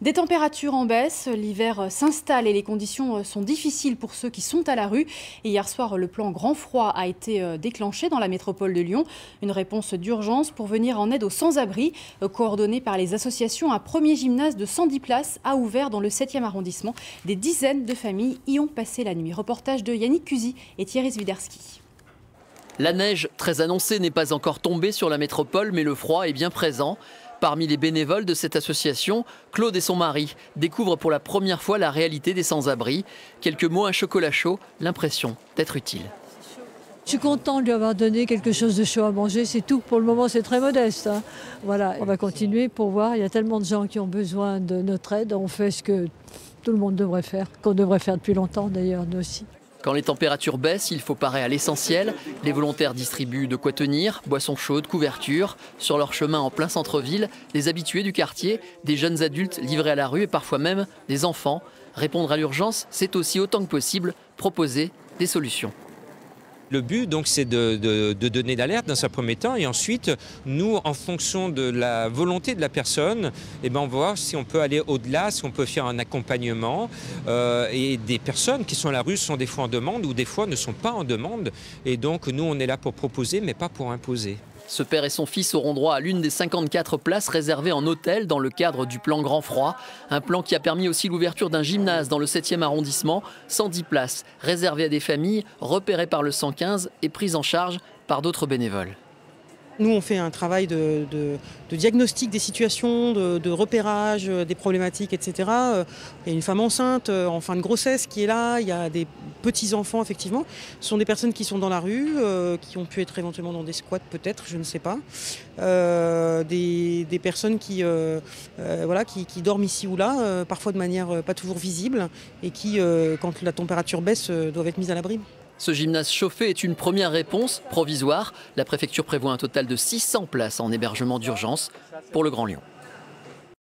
Des températures en baisse, l'hiver s'installe et les conditions sont difficiles pour ceux qui sont à la rue. Et hier soir, le plan grand froid a été déclenché dans la métropole de Lyon. Une réponse d'urgence pour venir en aide aux sans-abri. Coordonné par les associations, un premier gymnase de 110 places a ouvert dans le 7e arrondissement. Des dizaines de familles y ont passé la nuit. Reportage de Yannick Cusy et Thierry Zwiderski. La neige, très annoncée, n'est pas encore tombée sur la métropole, mais le froid est bien présent. Parmi les bénévoles de cette association, Claude et son mari découvrent pour la première fois la réalité des sans-abri. Quelques mots, un chocolat chaud, l'impression d'être utile. Je suis contente de lui avoir donné quelque chose de chaud à manger, c'est tout. Pour le moment, c'est très modeste. Voilà, on va continuer pour voir. Il y a tellement de gens qui ont besoin de notre aide. On fait ce que tout le monde devrait faire, qu'on devrait faire depuis longtemps d'ailleurs, nous aussi. Quand les températures baissent, il faut parer à l'essentiel. Les volontaires distribuent de quoi tenir, boissons chaudes, couvertures. Sur leur chemin en plein centre-ville, des habitués du quartier, des jeunes adultes livrés à la rue et parfois même des enfants. Répondre à l'urgence, c'est aussi autant que possible proposer des solutions. Le but, donc, c'est de donner l'alerte dans un premier temps et ensuite, nous, en fonction de la volonté de la personne, on va voir si on peut aller au-delà, si on peut faire un accompagnement. Et des personnes qui sont à la rue sont des fois en demande ou des fois ne sont pas en demande. Et donc, nous, on est là pour proposer, mais pas pour imposer. Ce père et son fils auront droit à l'une des 54 places réservées en hôtel dans le cadre du plan Grand Froid. Un plan qui a permis aussi l'ouverture d'un gymnase dans le 7e arrondissement. 110 places réservées à des familles repérées par le 115 et prises en charge par d'autres bénévoles. Nous, on fait un travail de diagnostic des situations, de repérage des problématiques, etc. Il y a une femme enceinte en fin de grossesse qui est là, il y a des petits-enfants, effectivement. Ce sont des personnes qui sont dans la rue, qui ont pu être éventuellement dans des squats, peut-être, je ne sais pas. Des personnes qui dorment ici ou là, parfois de manière pas toujours visible, et qui, quand la température baisse, doivent être mises à l'abri. Ce gymnase chauffé est une première réponse provisoire. La préfecture prévoit un total de 600 places en hébergement d'urgence pour le Grand Lyon.